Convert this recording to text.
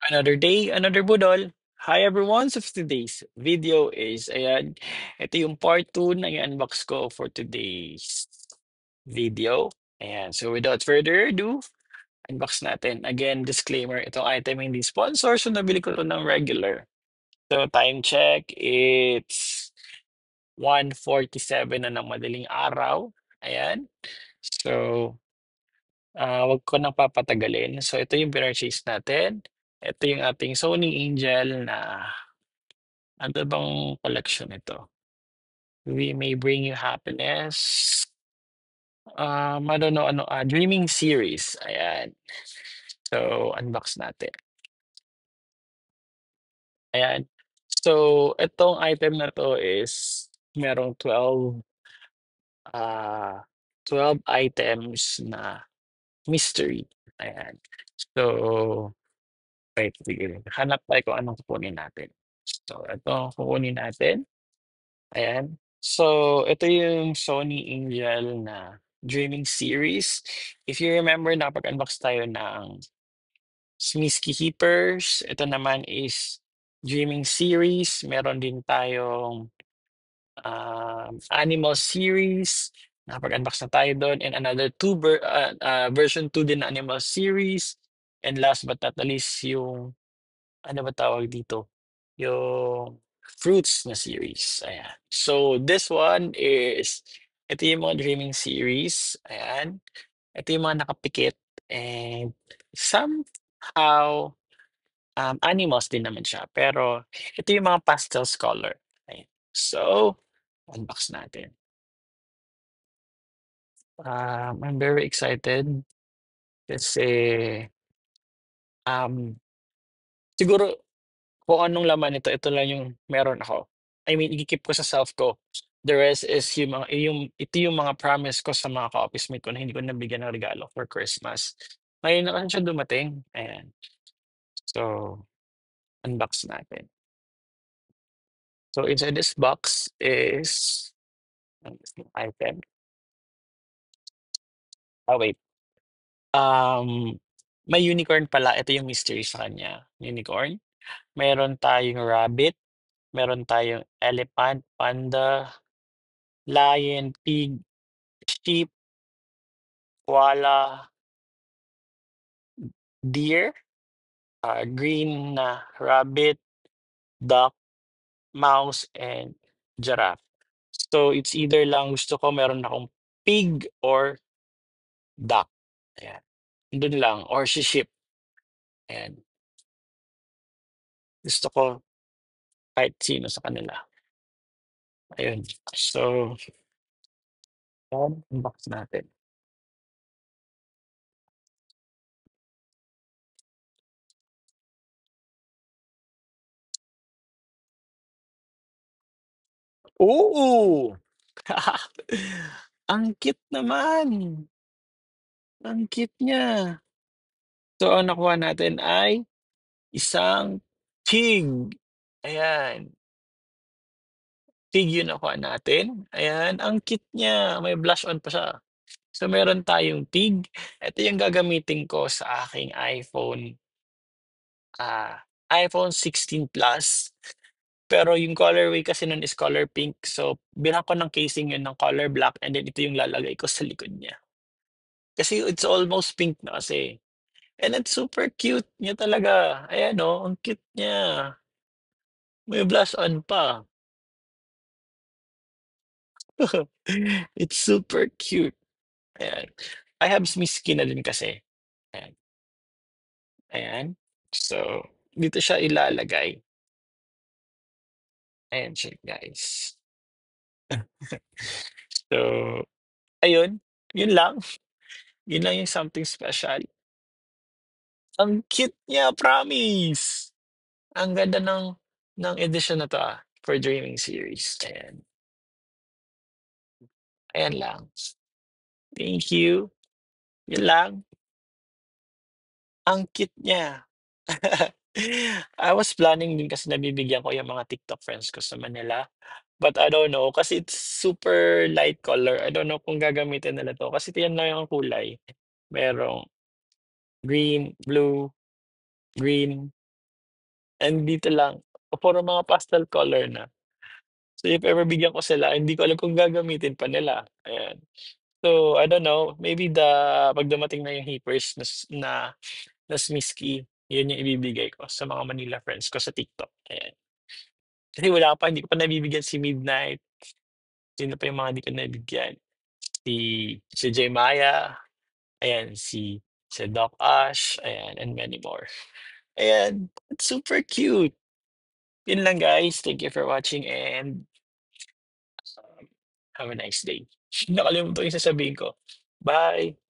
Another day, another budol. Hi everyone! So today's video is, ito yung part 2 na i-unbox ko for today's video. Ayan, so without further ado, unbox natin. Again, disclaimer, itong item hindi sponsor, so nabili ko to ng regular. So time check, it's 1:47 na ng madaling araw. Ayan. So, wag ko nang papatagalin. So ito yung purchase natin. Ito yung ating Sony Angel na ano bang collection ito? We May Bring You Happiness. I don't know ano, Dreaming Series. Ayan. So, unbox natin. Ayan. So, itong item na to is merong ah, 12 items na mystery. Ayan. So, wait, sige. Hanap tayo kung anong kukunin natin. So, ito kukunin natin. Ayan. So, ito yung Sony Angel na Dreaming Series. If you remember, nakapag-unbox tayo ng Smisky Keepers. Ito naman is Dreaming Series. Meron din tayong Animal Series. Nakapag-unbox na tayo doon. And another version 2 din na Animal Series. And last but not the least, yung ano ba tawag dito? Yung fruits na series. Ayan. So this one is ito yung mga dreaming series. Ayan. Ito yung mga nakapikit and somehow animals din naman siya. Pero ito yung mga pastel color. Ayan. So, unbox natin. I'm very excited kasi um, siguro kung anong laman nito, ito lang yung meron ako. I mean, i-keep ko sa self ko. The rest is ito yung mga promise ko sa mga ka-office mate ko na hindi ko nabigyan ng regalo for Christmas. Ngayon na kasi siya dumating. Ayan. So, unbox natin. So, inside this box is ano yung item. Wait. May unicorn pala. Ito yung mystery sa kanya. Unicorn. Meron tayong rabbit. Meron tayong elephant, panda, lion, pig, sheep, koala, deer, green na rabbit, duck, mouse, and giraffe. So it's either lang gusto ko meron akong pig or duck. Ayan. Dun lang. Or si sheep. Ayan. Gusto ko kahit sino sa kanila. Ayun. So, ayan. Unbox natin. Oo! Ang cute naman. Ang cute niya. So, ang nakuha natin ay isang pig. Ayan. Pig yung nakuha natin. Ayan, ang cute niya. May blush on pa siya. So, meron tayong pig. Ito yung gagamitin ko sa aking iPhone 16 Plus. Pero yung colorway kasi nun is color pink. So, bilhan ko ng casing yun ng color black and then ito yung lalagay ko sa likod niya. Kasi it's almost pink na kasi. And it's super cute niya talaga. Ayan oh, ang cute niya. May blush on pa. It's super cute. Ayan. I have Smisky na din kasi. Ayan. Ayan. So, dito siya ilalagay. Ayan siya, guys. So, ayun. Yun lang. Yun lang yung something special. Ang cute niya, promise! Ang ganda ng edition na to for Dreaming Series. Ayan. Ayan lang. Thank you. Yun lang. Ang cute niya. I was planning din kasi nabibigyan ko yung mga TikTok friends ko sa Manila. But I don't know kasi it's super light color. I don't know kung gagamitin nila 'to kasi yan lang yung kulay. Merong green, blue, green. and dito lang, puro mga pastel color na. So, if ever bigyan ko sila, hindi ko alam kung gagamitin pa nila, ayan. So, I don't know, maybe 'pag dumating na yung Hippers na Smiski, yun yung ibibigay ko sa mga Manila friends ko sa TikTok, ayan. Kasi hindi ko pa nabibigyan si Midnight, sino pa yung mga hindi ko nabigyan, si si Jemaya, ayan, si Doc Ash, ayan, and many more. Ayan, it's super cute. Yun lang guys, thank you for watching and have a nice day. Nakalimutan ko yung sasabihin ko. Bye!